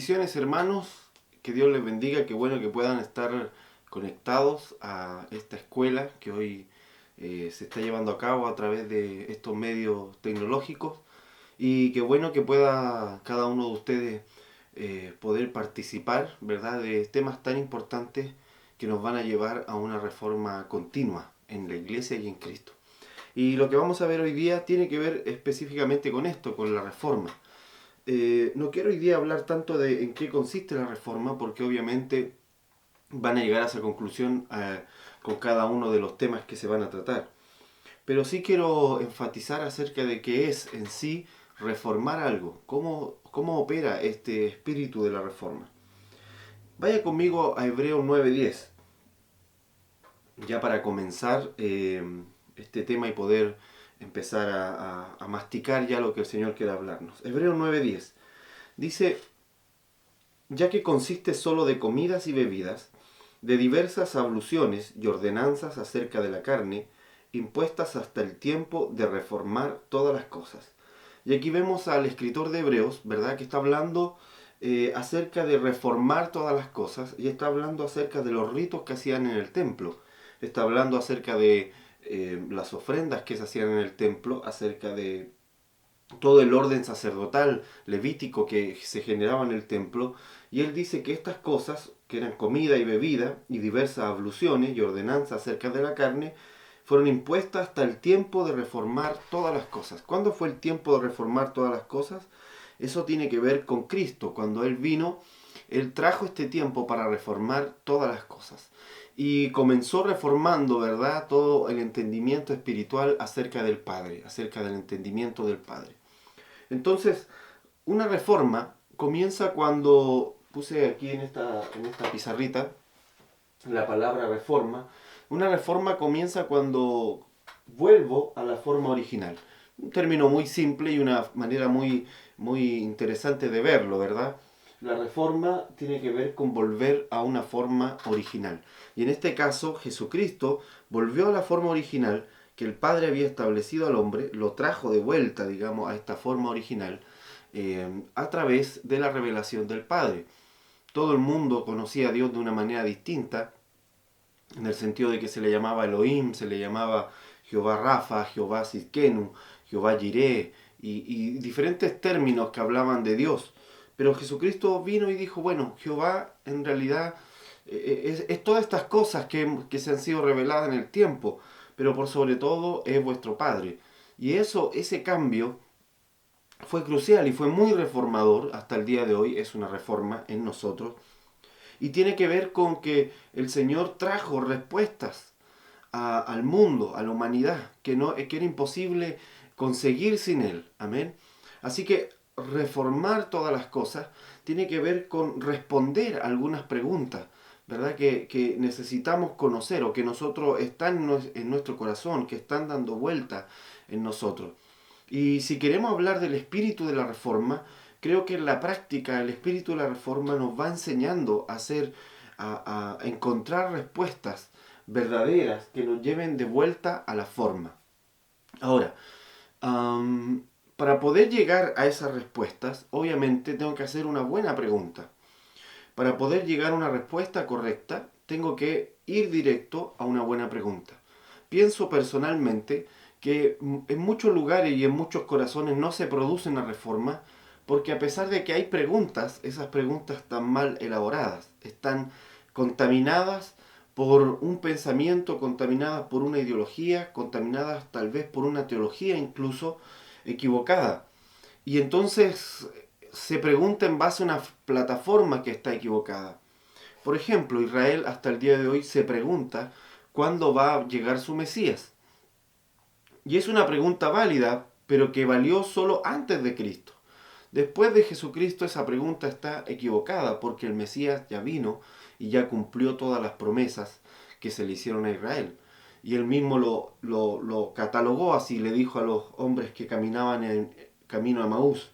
Bendiciones, hermanos, que Dios les bendiga, qué bueno que puedan estar conectados a esta escuela que hoy se está llevando a cabo a través de estos medios tecnológicos, y qué bueno que pueda cada uno de ustedes poder participar, ¿verdad?, de temas tan importantes que nos van a llevar a una reforma continua en la iglesia y en Cristo. Y lo que vamos a ver hoy día tiene que ver específicamente con esto, con la reforma. No quiero hoy día hablar tanto de en qué consiste la reforma, porque obviamente van a llegar a esa conclusión con cada uno de los temas que se van a tratar. Pero sí quiero enfatizar acerca de qué es en sí reformar algo, cómo opera este espíritu de la reforma. Vaya conmigo a Hebreos 9:10, ya para comenzar este tema y poder empezar a masticar ya lo que el Señor quiere hablarnos. Hebreos 9:10 dice: ya que consiste solo de comidas y bebidas, de diversas abluciones y ordenanzas acerca de la carne, impuestas hasta el tiempo de reformar todas las cosas. Y aquí vemos al escritor de Hebreos, ¿verdad?, que está hablando acerca de reformar todas las cosas, y está hablando acerca de los ritos que hacían en el templo. Está hablando acerca de las ofrendas que se hacían en el templo, acerca de todo el orden sacerdotal levítico que se generaba en el templo, y él dice que estas cosas, que eran comida y bebida, y diversas abluciones y ordenanzas acerca de la carne, fueron impuestas hasta el tiempo de reformar todas las cosas. ¿Cuándo fue el tiempo de reformar todas las cosas? Eso tiene que ver con Cristo. Cuando Él vino, Él trajo este tiempo para reformar todas las cosas. Y comenzó reformando, ¿verdad?, todo el entendimiento espiritual acerca del Padre, acerca del entendimiento del Padre. Entonces, una reforma comienza cuando, puse aquí en esta pizarrita la palabra reforma. Una reforma comienza cuando vuelvo a la forma original. Un término muy simple y una manera muy interesante de verlo, ¿verdad? La reforma tiene que ver con volver a una forma original. Y en este caso, Jesucristo volvió a la forma original que el Padre había establecido al hombre, lo trajo de vuelta, digamos, a esta forma original, a través de la revelación del Padre. Todo el mundo conocía a Dios de una manera distinta, en el sentido de que se le llamaba Elohim, se le llamaba Jehová Rafa, Jehová Sidkenu, Jehová Jireh, y diferentes términos que hablaban de Dios. Pero Jesucristo vino y dijo, bueno, Jehová en realidad es todas estas cosas que se han sido reveladas en el tiempo, pero por sobre todo es vuestro Padre. Y ese cambio fue crucial y fue muy reformador. Hasta el día de hoy es una reforma en nosotros. Y tiene que ver con que el Señor trajo respuestas al mundo, a la humanidad, que era imposible conseguir sin Él. Amén. Así que reformar todas las cosas tiene que ver con responder algunas preguntas, ¿verdad?, que necesitamos conocer, o que nosotros están en nuestro corazón, que están dando vuelta en nosotros. Y si queremos hablar del espíritu de la reforma, creo que en la práctica el espíritu de la reforma nos va enseñando a encontrar respuestas verdaderas que nos lleven de vuelta a la forma. Ahora, para poder llegar a esas respuestas, obviamente tengo que hacer una buena pregunta. Para poder llegar a una respuesta correcta, tengo que ir directo a una buena pregunta. Pienso personalmente que en muchos lugares y en muchos corazones no se produce una reforma, porque a pesar de que hay preguntas, esas preguntas están mal elaboradas, están contaminadas por un pensamiento, contaminadas por una ideología, contaminadas tal vez por una teología incluso equivocada. Y entonces se pregunta en base a una plataforma que está equivocada. Por ejemplo, Israel hasta el día de hoy se pregunta cuándo va a llegar su Mesías. Y es una pregunta válida, pero que valió solo antes de Cristo. Después de Jesucristo esa pregunta está equivocada, porque el Mesías ya vino y ya cumplió todas las promesas que se le hicieron a Israel. Y él mismo lo catalogó así, le dijo a los hombres que caminaban en camino a Maús,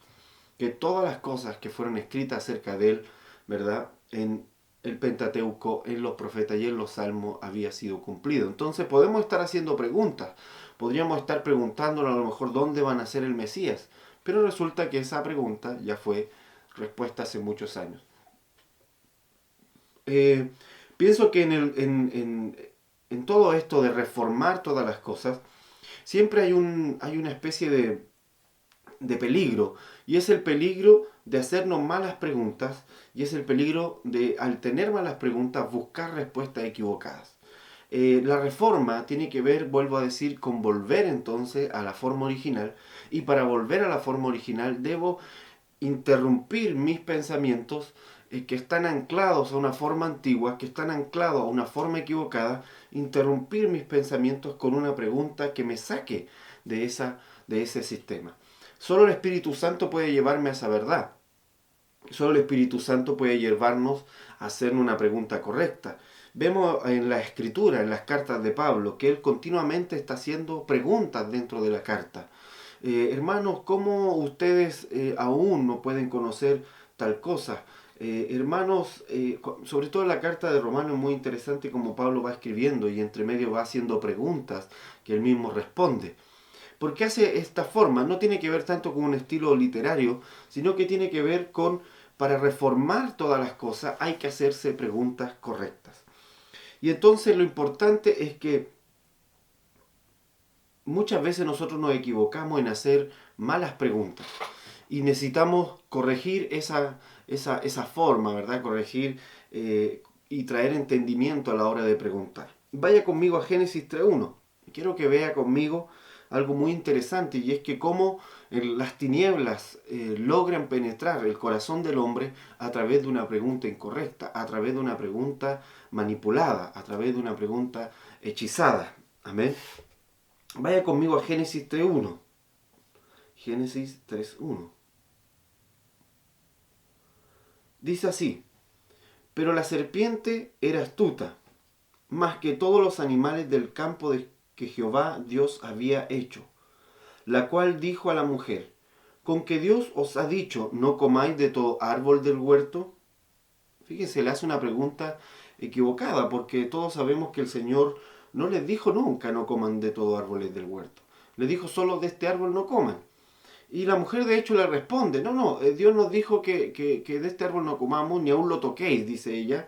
que todas las cosas que fueron escritas acerca de él, ¿verdad?, en el Pentateuco, en los profetas y en los salmos había sido cumplido. Entonces podemos estar haciendo preguntas, podríamos estar preguntándonos a lo mejor dónde va a nacer el Mesías, pero resulta que esa pregunta ya fue respuesta hace muchos años. Pienso que en todo esto de reformar todas las cosas, siempre hay una especie de peligro, y es el peligro de hacernos malas preguntas, y es el peligro de, al tener malas preguntas, buscar respuestas equivocadas. La reforma tiene que ver, vuelvo a decir, con volver entonces a la forma original, y para volver a la forma original debo interrumpir mis pensamientos que están anclados a una forma antigua, que están anclados a una forma equivocada, interrumpir mis pensamientos con una pregunta que me saque de ese sistema. Solo el Espíritu Santo puede llevarme a esa verdad. Solo el Espíritu Santo puede llevarnos a hacer una pregunta correcta. Vemos en la Escritura, en las cartas de Pablo, que él continuamente está haciendo preguntas dentro de la carta. Hermanos, ¿cómo ustedes aún no pueden conocer tal cosa? Hermanos, sobre todo en la carta de Romanos es muy interesante como Pablo va escribiendo y entre medio va haciendo preguntas que él mismo responde. ¿Por qué hace esta forma? No tiene que ver tanto con un estilo literario, sino que tiene que ver con, para reformar todas las cosas hay que hacerse preguntas correctas. Y entonces lo importante es que muchas veces nosotros nos equivocamos en hacer malas preguntas y necesitamos corregir esa forma, ¿verdad? Corregir y traer entendimiento a la hora de preguntar. Vaya conmigo a Génesis 3.1. Quiero que vea conmigo algo muy interesante, y es que cómo las tinieblas logran penetrar el corazón del hombre a través de una pregunta incorrecta, a través de una pregunta manipulada, a través de una pregunta hechizada. Amén. Vaya conmigo a Génesis 3.1. Génesis 3.1. Dice así: pero la serpiente era astuta, más que todos los animales del campo que Jehová Dios había hecho, la cual dijo a la mujer: ¿con que Dios os ha dicho, no comáis de todo árbol del huerto? Fíjense, le hace una pregunta equivocada, porque todos sabemos que el Señor no les dijo nunca no coman de todo árboles del huerto. Le dijo solo de este árbol no coman. Y la mujer de hecho le responde: no, Dios nos dijo que de este árbol no comamos, ni aún lo toquéis, dice ella.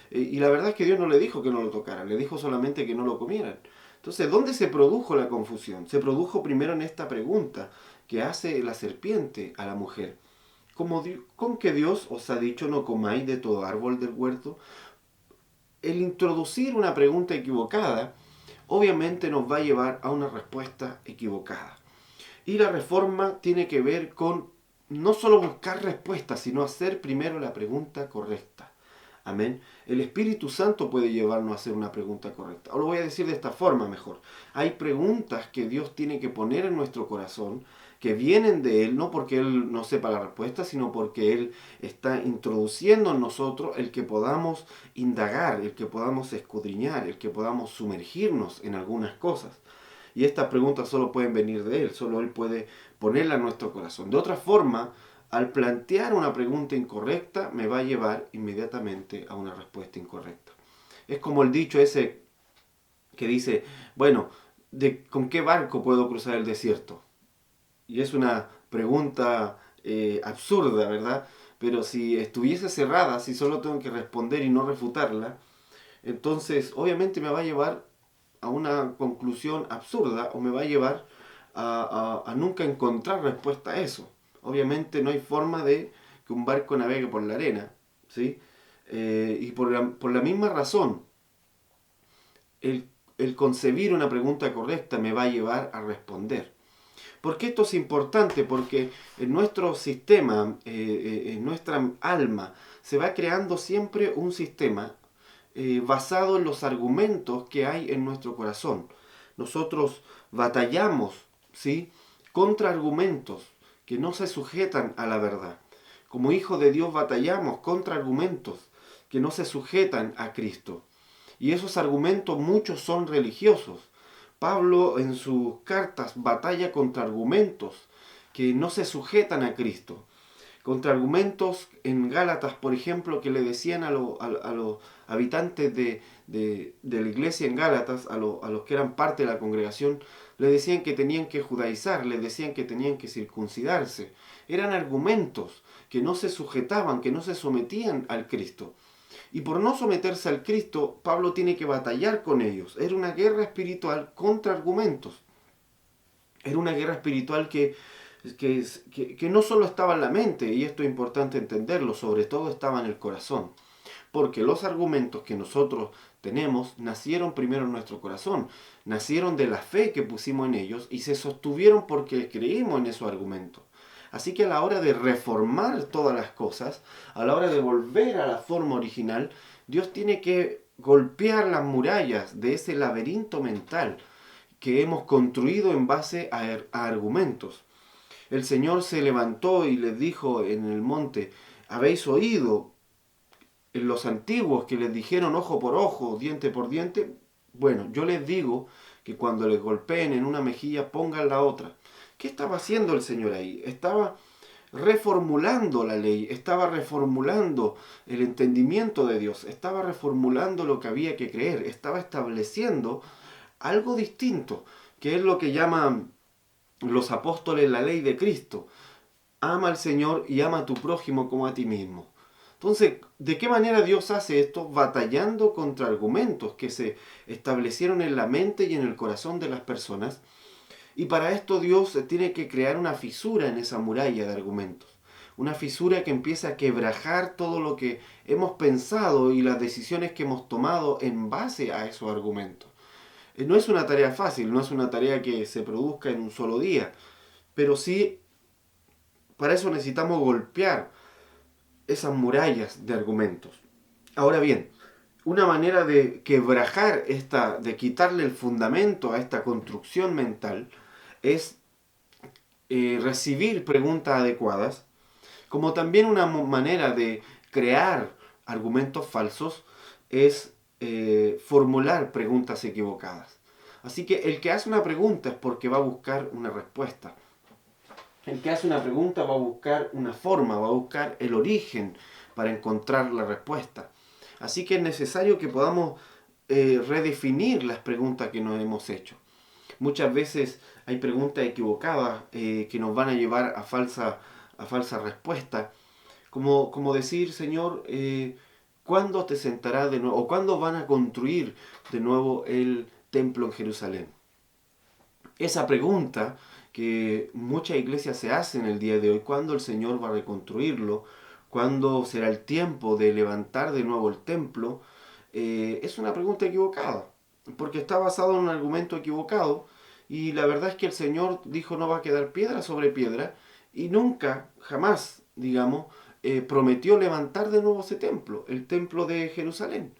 Y la verdad es que Dios no le dijo que no lo tocaran, le dijo solamente que no lo comieran. Entonces, ¿dónde se produjo la confusión? Se produjo primero en esta pregunta que hace la serpiente a la mujer. ¿Con que Dios os ha dicho no comáis de todo árbol del huerto? El introducir una pregunta equivocada obviamente nos va a llevar a una respuesta equivocada. Y la reforma tiene que ver con no solo buscar respuestas, sino hacer primero la pregunta correcta. Amén. El Espíritu Santo puede llevarnos a hacer una pregunta correcta. O lo voy a decir de esta forma mejor. Hay preguntas que Dios tiene que poner en nuestro corazón, que vienen de Él, no porque Él no sepa la respuesta, sino porque Él está introduciendo en nosotros el que podamos indagar, el que podamos escudriñar, el que podamos sumergirnos en algunas cosas. Y estas preguntas solo pueden venir de Él, solo Él puede ponerla en nuestro corazón. De otra forma, al plantear una pregunta incorrecta, me va a llevar inmediatamente a una respuesta incorrecta. Es como el dicho ese que dice, bueno, ¿con qué barco puedo cruzar el desierto? Y es una pregunta absurda, ¿verdad? Pero si estuviese cerrada, si solo tengo que responder y no refutarla, entonces obviamente me va a llevar a una conclusión absurda, o me va a llevar a nunca encontrar respuesta a eso. Obviamente no hay forma de que un barco navegue por la arena, ¿sí? Y por la misma razón, el concebir una pregunta correcta me va a llevar a responder. ¿Por qué esto es importante? Porque en nuestro sistema, en nuestra alma, se va creando siempre un sistema basado en los argumentos que hay en nuestro corazón. Nosotros batallamos, ¿sí?, contra argumentos que no se sujetan a la verdad. Como hijos de Dios batallamos contra argumentos que no se sujetan a Cristo. Y esos argumentos muchos son religiosos. Pablo en sus cartas batalla contra argumentos que no se sujetan a Cristo. Contraargumentos en Gálatas, por ejemplo, que le decían a los habitantes de la iglesia en Gálatas, a los que eran parte de la congregación, le decían que tenían que judaizar, le decían que tenían que circuncidarse. Eran argumentos que no se sujetaban, que no se sometían al Cristo. Y por no someterse al Cristo, Pablo tiene que batallar con ellos. Era una guerra espiritual contra argumentos. Era una guerra espiritual que no solo estaba en la mente, y esto es importante entenderlo, sobre todo estaba en el corazón. Porque los argumentos que nosotros tenemos nacieron primero en nuestro corazón, nacieron de la fe que pusimos en ellos y se sostuvieron porque creímos en esos argumentos. Así que a la hora de reformar todas las cosas, a la hora de volver a la forma original, Dios tiene que golpear las murallas de ese laberinto mental que hemos construido en base a argumentos. El Señor se levantó y les dijo en el monte, habéis oído en los antiguos que les dijeron ojo por ojo, diente por diente. Bueno, yo les digo que cuando les golpeen en una mejilla pongan la otra. ¿Qué estaba haciendo el Señor ahí? Estaba reformulando la ley, estaba reformulando el entendimiento de Dios, estaba reformulando lo que había que creer, estaba estableciendo algo distinto, que es lo que llaman los apóstoles la ley de Cristo. Ama al Señor y ama a tu prójimo como a ti mismo. Entonces, ¿de qué manera Dios hace esto? Batallando contra argumentos que se establecieron en la mente y en el corazón de las personas. Y para esto Dios tiene que crear una fisura en esa muralla de argumentos. Una fisura que empieza a quebrajar todo lo que hemos pensado y las decisiones que hemos tomado en base a esos argumentos. No es una tarea fácil, no es una tarea que se produzca en un solo día, pero sí, para eso necesitamos golpear esas murallas de argumentos. Ahora bien, una manera de quebrajar de quitarle el fundamento a esta construcción mental es recibir preguntas adecuadas, como también una manera de crear argumentos falsos es formular preguntas equivocadas. Así que el que hace una pregunta es porque va a buscar una respuesta. El que hace una pregunta va a buscar una forma, va a buscar el origen para encontrar la respuesta. Así que es necesario que podamos redefinir las preguntas que nos hemos hecho. Muchas veces hay preguntas equivocadas que nos van a llevar a falsa respuesta. Como decir, Señor, ¿cuándo te sentarás de nuevo? ¿O cuándo van a construir de nuevo el templo en Jerusalén? Esa pregunta que muchas iglesias se hacen el día de hoy, ¿cuándo el Señor va a reconstruirlo? ¿Cuándo será el tiempo de levantar de nuevo el templo? Es una pregunta equivocada, porque está basado en un argumento equivocado, y la verdad es que el Señor dijo no va a quedar piedra sobre piedra, y nunca, jamás, digamos, prometió levantar de nuevo ese templo, el templo de Jerusalén.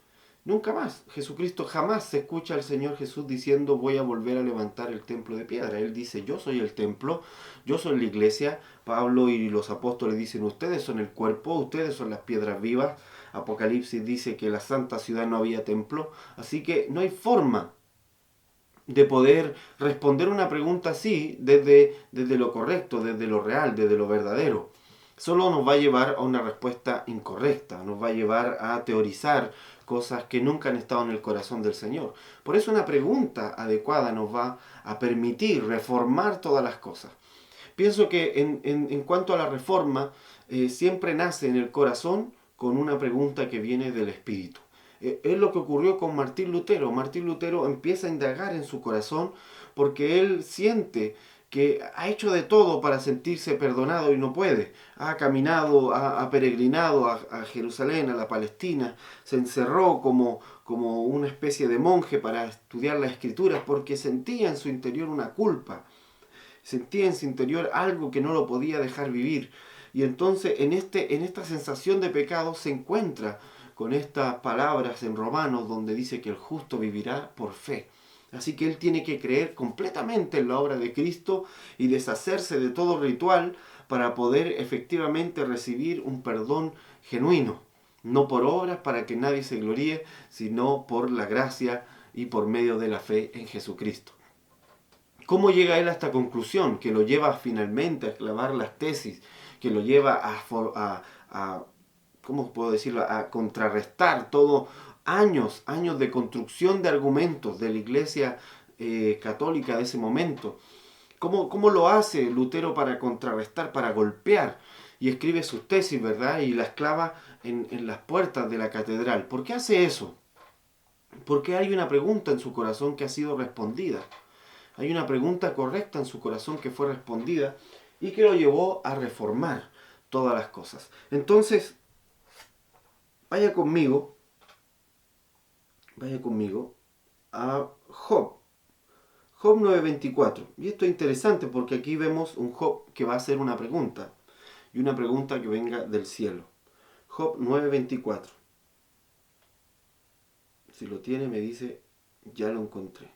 Nunca más. Jesucristo jamás se escucha al Señor Jesús diciendo voy a volver a levantar el templo de piedra. Él dice yo soy el templo, yo soy la iglesia. Pablo y los apóstoles dicen ustedes son el cuerpo, ustedes son las piedras vivas. Apocalipsis dice que en la santa ciudad no había templo. Así que no hay forma de poder responder una pregunta así desde lo correcto, desde lo real, desde lo verdadero. Solo nos va a llevar a una respuesta incorrecta, nos va a llevar a teorizar cosas que nunca han estado en el corazón del Señor. Por eso una pregunta adecuada nos va a permitir reformar todas las cosas. Pienso que en cuanto a la reforma, siempre nace en el corazón con una pregunta que viene del Espíritu. Es lo que ocurrió con Martín Lutero. Martín Lutero empieza a indagar en su corazón porque él siente que ha hecho de todo para sentirse perdonado y no puede. Ha caminado, ha peregrinado a Jerusalén, a la Palestina, se encerró como una especie de monje para estudiar las escrituras porque sentía en su interior una culpa, sentía en su interior algo que no lo podía dejar vivir. Y entonces en esta sensación de pecado se encuentra con estas palabras en Romanos donde dice que el justo vivirá por fe. Así que él tiene que creer completamente en la obra de Cristo y deshacerse de todo ritual para poder efectivamente recibir un perdón genuino. No por obras para que nadie se gloríe, sino por la gracia y por medio de la fe en Jesucristo. ¿Cómo llega él a esta conclusión que lo lleva finalmente a clavar las tesis que lo lleva a ¿cómo puedo decirlo?, a contrarrestar todo años de construcción de argumentos de la Iglesia católica de ese momento. ¿Cómo lo hace Lutero para contrarrestar, para golpear? Y escribe sus tesis, ¿verdad? Y las clava en las puertas de la catedral. ¿Por qué hace eso? Porque hay una pregunta en su corazón que ha sido respondida. Hay una pregunta correcta en su corazón que fue respondida y que lo llevó a reformar todas las cosas. Entonces, vaya conmigo a Job. Job 9:24. Y esto es interesante porque aquí vemos un Job que va a hacer una pregunta. Y una pregunta que venga del cielo. Job 9:24. Si lo tiene me dice, ya lo encontré.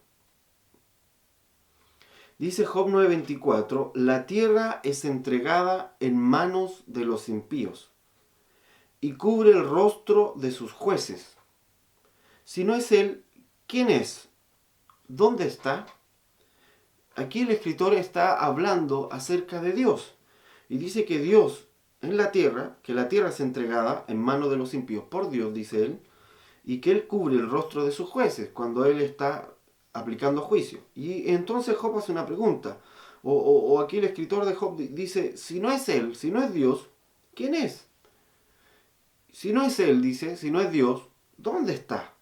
Dice Job 9:24, la tierra es entregada en manos de los impíos y cubre el rostro de sus jueces. Si no es él, ¿quién es? ¿Dónde está? Aquí el escritor está hablando acerca de Dios. Y dice que Dios en la tierra, que la tierra es entregada en manos de los impíos por Dios, dice él, y que él cubre el rostro de sus jueces cuando él está aplicando juicio. Y entonces Job hace una pregunta. O aquí el escritor de Job dice, si no es él, si no es Dios, ¿quién es? Si no es él, dice, si no es Dios, ¿dónde está?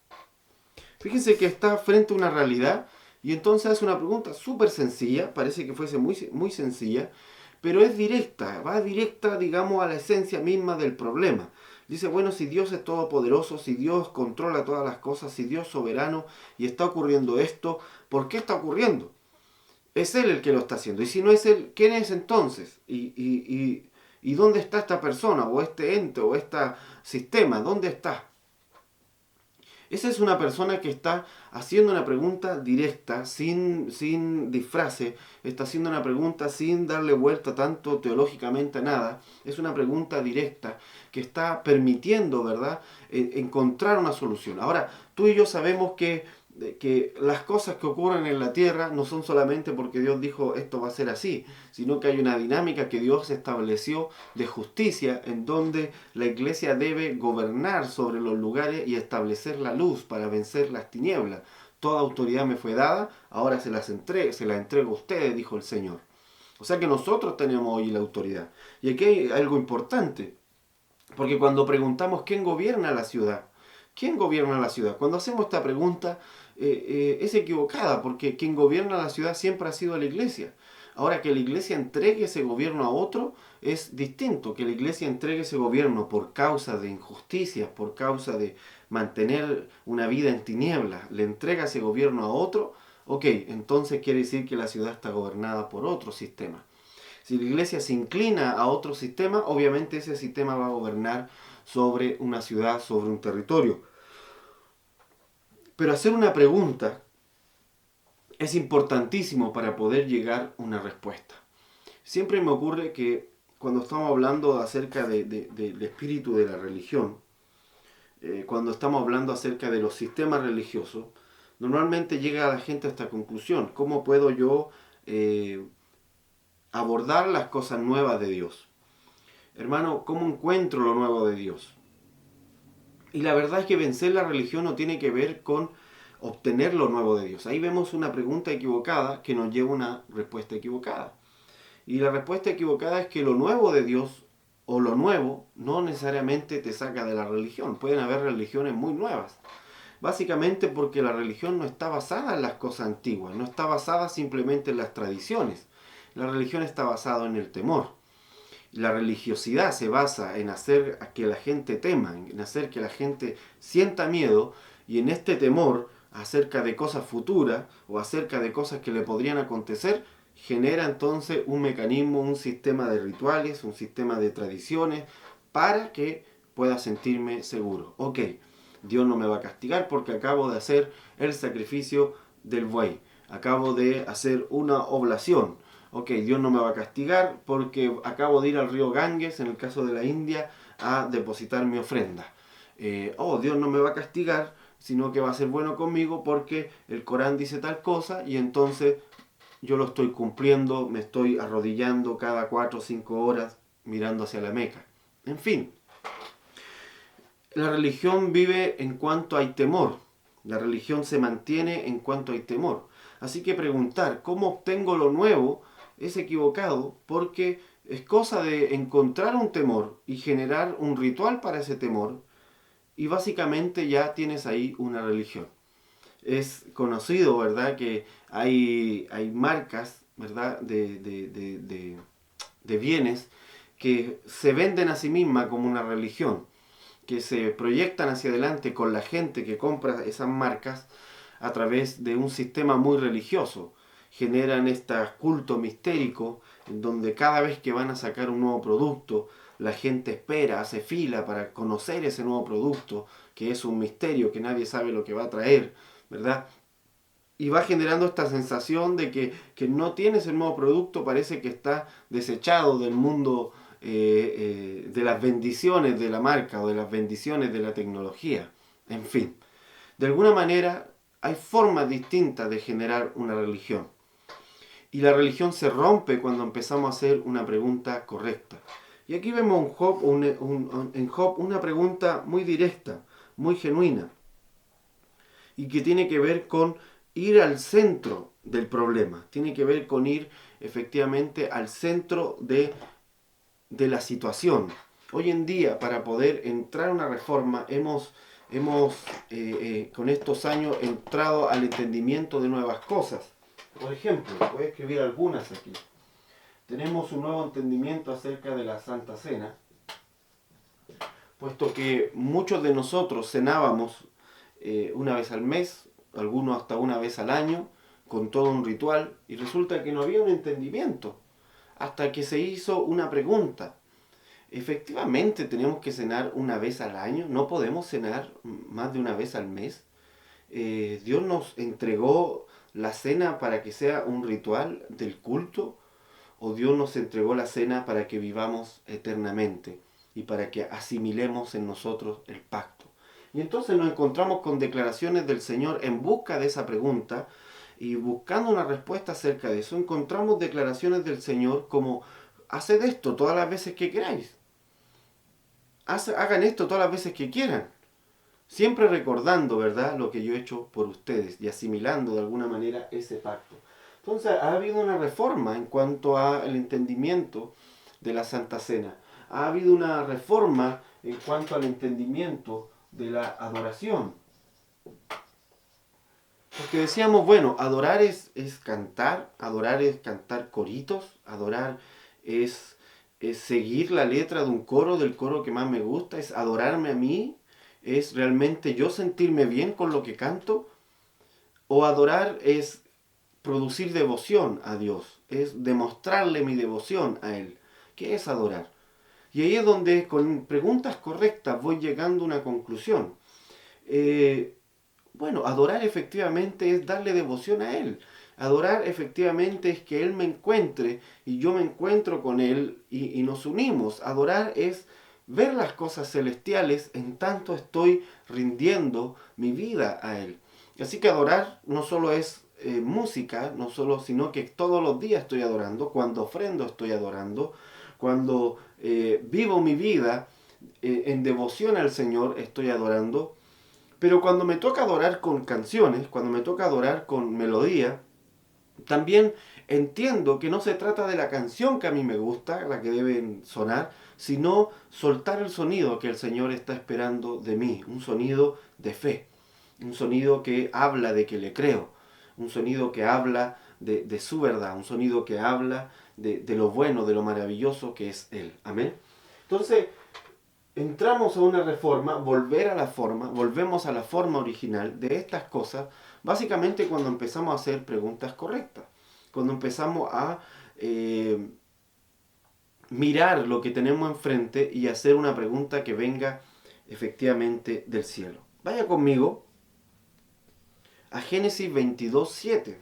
Fíjense que está frente a una realidad y entonces hace una pregunta súper sencilla, parece que fuese muy, muy sencilla, pero es directa, va directa, digamos, a la esencia misma del problema. Dice, bueno, si Dios es todopoderoso, si Dios controla todas las cosas, si Dios es soberano y está ocurriendo esto, ¿por qué está ocurriendo? Es Él el que lo está haciendo. Y si no es Él, ¿quién es entonces? ¿Y dónde está esta persona, o este ente, o este sistema? ¿Dónde está? Esa es una persona que está haciendo una pregunta directa, sin disfrace, está haciendo una pregunta sin darle vuelta tanto teológicamente a nada. Es una pregunta directa que está permitiendo, ¿verdad?, encontrar una solución. Ahora, tú y yo sabemos que las cosas que ocurren en la tierra no son solamente porque Dios dijo esto va a ser así, sino que hay una dinámica que Dios estableció de justicia en donde la iglesia debe gobernar sobre los lugares y establecer la luz para vencer las tinieblas. Toda autoridad me fue dada, ahora se la entrego a ustedes, dijo el Señor. O sea que nosotros tenemos hoy la autoridad. Y aquí hay algo importante, porque cuando preguntamos quién gobierna la ciudad, ¿quién gobierna la ciudad? Cuando hacemos esta pregunta es equivocada, porque quien gobierna la ciudad siempre ha sido la iglesia. Ahora, que la iglesia entregue ese gobierno a otro es distinto. Que la iglesia entregue ese gobierno por causa de injusticias, por causa de mantener una vida en tinieblas, le entrega ese gobierno a otro, ok, entonces quiere decir que la ciudad está gobernada por otro sistema. Si la iglesia se inclina a otro sistema, obviamente ese sistema va a gobernar sobre una ciudad, sobre un territorio. Pero hacer una pregunta es importantísimo para poder llegar a una respuesta. Siempre me ocurre que cuando estamos hablando acerca del espíritu de la religión, cuando estamos hablando acerca de los sistemas religiosos, normalmente llega a la gente a esta conclusión: ¿cómo puedo yo abordar las cosas nuevas de Dios? Hermano, ¿cómo encuentro lo nuevo de Dios? Y la verdad es que vencer la religión no tiene que ver con obtener lo nuevo de Dios. Ahí vemos una pregunta equivocada que nos lleva a una respuesta equivocada. Y la respuesta equivocada es que lo nuevo de Dios o lo nuevo no necesariamente te saca de la religión. Pueden haber religiones muy nuevas. Básicamente porque la religión no está basada en las cosas antiguas, no está basada simplemente en las tradiciones. La religión está basada en el temor. La religiosidad se basa en hacer que la gente tema, en hacer que la gente sienta miedo, y en este temor acerca de cosas futuras o acerca de cosas que le podrían acontecer, genera entonces un mecanismo, un sistema de rituales, un sistema de tradiciones para que pueda sentirme seguro. Ok, Dios no me va a castigar porque acabo de hacer el sacrificio del buey, acabo de hacer una oblación. Ok, Dios no me va a castigar porque acabo de ir al río Ganges, en el caso de la India, a depositar mi ofrenda. Dios no me va a castigar, sino que va a ser bueno conmigo porque el Corán dice tal cosa y entonces yo lo estoy cumpliendo, me estoy arrodillando cada 4 o 5 horas mirando hacia la Meca. En fin, la religión vive en cuanto hay temor. La religión se mantiene en cuanto hay temor. Así que preguntar cómo obtengo lo nuevo es equivocado, porque es cosa de encontrar un temor y generar un ritual para ese temor, y básicamente ya tienes ahí una religión. Es conocido, ¿verdad?, que hay marcas, ¿verdad?, de bienes que se venden a sí mismas como una religión, que se proyectan hacia adelante con la gente que compra esas marcas a través de un sistema muy religioso. Generan este culto mistérico en donde cada vez que van a sacar un nuevo producto, la gente espera, hace fila para conocer ese nuevo producto, que es un misterio, que nadie sabe lo que va a traer, ¿verdad? Y va generando esta sensación de que no tienes el nuevo producto, parece que está desechado del mundo de las bendiciones de la marca o de las bendiciones de la tecnología. En fin, de alguna manera hay formas distintas de generar una religión. Y la religión se rompe cuando empezamos a hacer una pregunta correcta. Y aquí vemos en Job una pregunta muy directa, muy genuina, y que tiene que ver con ir al centro del problema, tiene que ver con ir efectivamente al centro de la situación. Hoy en día, para poder entrar a una reforma, hemos con estos años entrado al entendimiento de nuevas cosas. Por ejemplo, voy a escribir algunas aquí. Tenemos un nuevo entendimiento acerca de la Santa Cena, puesto que muchos de nosotros cenábamos una vez al mes, algunos hasta una vez al año, con todo un ritual, y resulta que no había un entendimiento, hasta que se hizo una pregunta. ¿Efectivamente tenemos que cenar una vez al año? ¿No podemos cenar más de una vez al mes? Dios nos entregó la cena para que sea un ritual del culto, o Dios nos entregó la cena para que vivamos eternamente y para que asimilemos en nosotros el pacto. Y entonces nos encontramos con declaraciones del Señor en busca de esa pregunta y buscando una respuesta acerca de eso. Encontramos declaraciones del Señor como: haced esto todas las veces que queráis. Hagan esto todas las veces que quieran. Siempre recordando, ¿verdad?, lo que yo he hecho por ustedes y asimilando de alguna manera ese pacto. Entonces ha habido una reforma en cuanto al entendimiento de la Santa Cena. Ha habido una reforma en cuanto al entendimiento de la adoración. Porque decíamos, bueno, adorar es adorar es cantar coritos, adorar es seguir la letra de un coro, del coro que más me gusta, es adorarme a mí, es realmente yo sentirme bien con lo que canto, o adorar es producir devoción a Dios, es demostrarle mi devoción a Él. ¿Qué es adorar? Y ahí es donde con preguntas correctas voy llegando a una conclusión. Bueno, adorar efectivamente es darle devoción a Él. Adorar efectivamente es que Él me encuentre y yo me encuentro con Él y nos unimos. Adorar es ver las cosas celestiales en tanto estoy rindiendo mi vida a Él. Así que adorar no solo es música, no solo, sino que todos los días estoy adorando, cuando ofrendo estoy adorando, cuando vivo mi vida en devoción al Señor estoy adorando. Pero cuando me toca adorar con canciones, cuando me toca adorar con melodía, también entiendo que no se trata de la canción que a mí me gusta, la que deben sonar, sino soltar el sonido que el Señor está esperando de mí, un sonido de fe, un sonido que habla de que le creo, un sonido que habla de su verdad, un sonido que habla de lo bueno, de lo maravilloso que es Él. Amén. Entonces, entramos a una reforma, volvemos a la forma original de estas cosas, básicamente cuando empezamos a hacer preguntas correctas, cuando empezamos a mirar lo que tenemos enfrente y hacer una pregunta que venga efectivamente del cielo. Vaya conmigo a Génesis 22:7.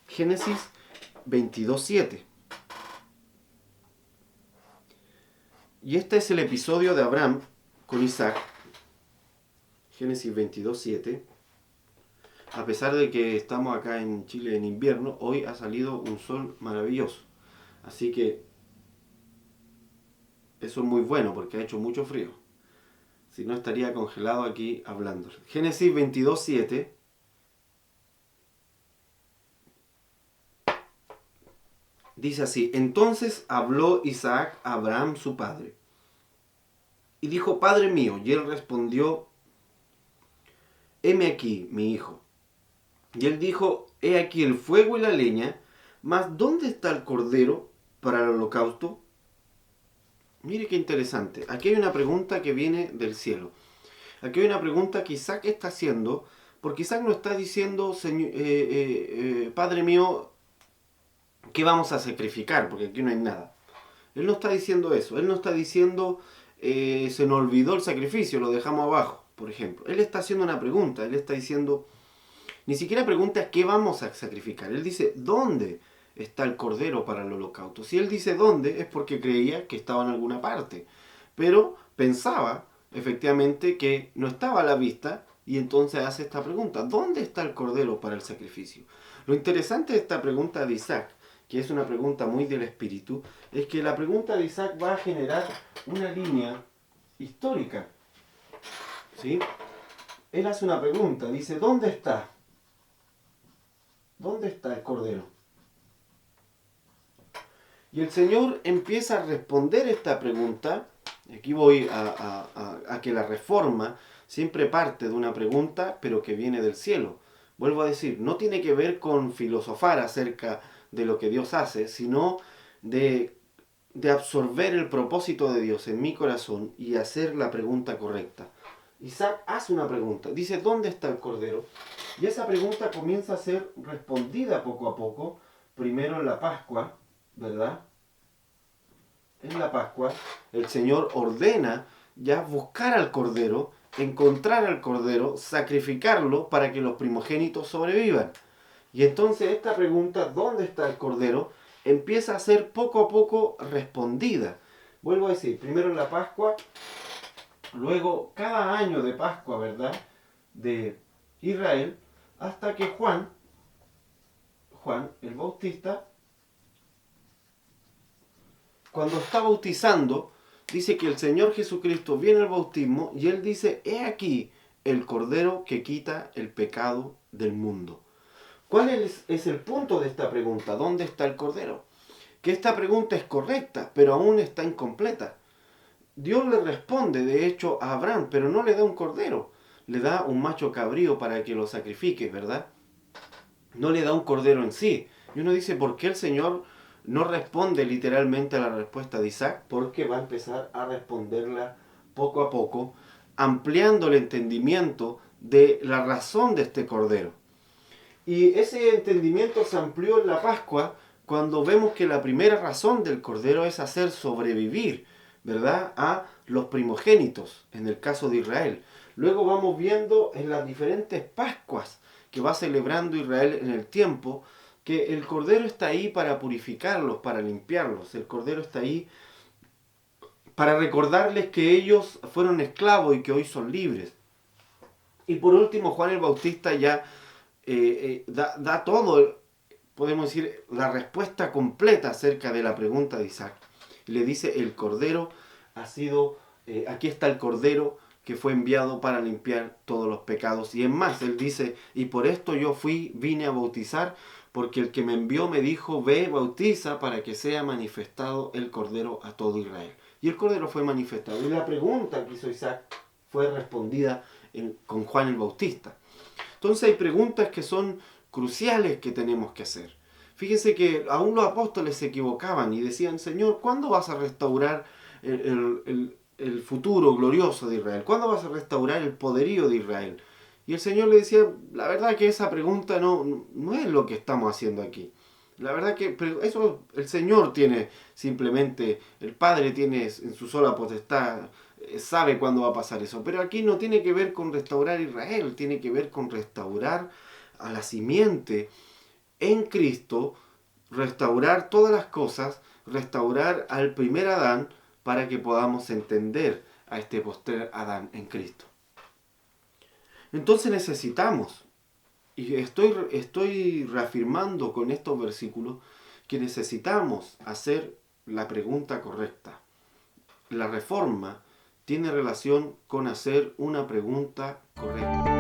Génesis 22:7. Y este es el episodio de Abraham con Isaac. Génesis 22:7. A pesar de que estamos acá en Chile en invierno, hoy ha salido un sol maravilloso. Así que Eso es muy bueno porque ha hecho mucho frío. Si no, estaría congelado aquí hablando. Génesis 22:7. Dice así: entonces habló Isaac a Abraham su padre y dijo: Padre mío. Y él respondió: heme aquí, mi hijo. Y él dijo: he aquí el fuego y la leña, mas ¿dónde está el cordero para el holocausto? Mire qué interesante. Aquí hay una pregunta que viene del cielo. Aquí hay una pregunta que Isaac está haciendo, porque Isaac no está diciendo: Padre mío, ¿qué vamos a sacrificar? Porque aquí no hay nada. Él no está diciendo eso. Él no está diciendo: se nos olvidó el sacrificio, lo dejamos abajo, por ejemplo. Él está haciendo una pregunta. Él está diciendo, ni siquiera pregunta qué vamos a sacrificar. Él dice: ¿dónde está el cordero para el holocausto? Si él dice dónde, es porque creía que estaba en alguna parte. Pero pensaba, efectivamente, que no estaba a la vista, y entonces hace esta pregunta: ¿dónde está el cordero para el sacrificio? Lo interesante de esta pregunta de Isaac, que es una pregunta muy del espíritu, es que la pregunta de Isaac va a generar una línea histórica. ¿Sí? Él hace una pregunta, dice: ¿dónde está? ¿Dónde está el cordero? Y el Señor empieza a responder esta pregunta. Aquí voy a que la reforma siempre parte de una pregunta, pero que viene del cielo. Vuelvo a decir, no tiene que ver con filosofar acerca de lo que Dios hace, sino de absorber el propósito de Dios en mi corazón y hacer la pregunta correcta. Isaac hace una pregunta, dice: ¿dónde está el cordero? Y esa pregunta comienza a ser respondida poco a poco, primero en la Pascua, ¿verdad? En la Pascua, el Señor ordena ya buscar al cordero, encontrar al cordero, sacrificarlo para que los primogénitos sobrevivan. Y entonces esta pregunta: ¿dónde está el cordero?, empieza a ser poco a poco respondida. Vuelvo a decir, primero en la Pascua, luego cada año de Pascua, ¿verdad?, de Israel, hasta que Juan el Bautista, cuando está bautizando, dice que el Señor Jesucristo viene al bautismo y él dice: he aquí el cordero que quita el pecado del mundo. ¿Cuál es el punto de esta pregunta? ¿Dónde está el cordero? Que esta pregunta es correcta, pero aún está incompleta. Dios le responde, de hecho, a Abraham, pero no le da un cordero. Le da un macho cabrío para que lo sacrifique, ¿verdad? No le da un cordero en sí. Y uno dice: ¿por qué el Señor no responde literalmente a la respuesta de Isaac? Porque va a empezar a responderla poco a poco, ampliando el entendimiento de la razón de este cordero. Y ese entendimiento se amplió en la Pascua, cuando vemos que la primera razón del cordero es hacer sobrevivir, ¿verdad?, a los primogénitos, en el caso de Israel. Luego vamos viendo en las diferentes Pascuas que va celebrando Israel en el tiempo, que el cordero está ahí para purificarlos, para limpiarlos. El cordero está ahí para recordarles que ellos fueron esclavos y que hoy son libres. Y por último, Juan el Bautista ya da todo, podemos decir, la respuesta completa acerca de la pregunta de Isaac. Le dice: el cordero ha sido, aquí está el cordero que fue enviado para limpiar todos los pecados. Y es más, él dice: y por esto yo vine a bautizar, porque el que me envió me dijo: ve, bautiza, para que sea manifestado el cordero a todo Israel. Y el cordero fue manifestado. Y la pregunta que hizo Isaac fue respondida con Juan el Bautista. Entonces hay preguntas que son cruciales que tenemos que hacer. Fíjense que aún los apóstoles se equivocaban y decían: Señor, ¿cuándo vas a restaurar el futuro glorioso de Israel? ¿Cuándo vas a restaurar el poderío de Israel? Y el Señor le decía: la verdad que esa pregunta no es lo que estamos haciendo aquí. La verdad que eso el Señor tiene simplemente, el Padre tiene en su sola potestad, sabe cuándo va a pasar eso. Pero aquí no tiene que ver con restaurar Israel, tiene que ver con restaurar a la simiente en Cristo, restaurar todas las cosas, restaurar al primer Adán, para que podamos entender a este postrer Adán en Cristo. Entonces necesitamos, y estoy reafirmando con estos versículos, que necesitamos hacer la pregunta correcta. la reforma tiene relación con hacer una pregunta correcta.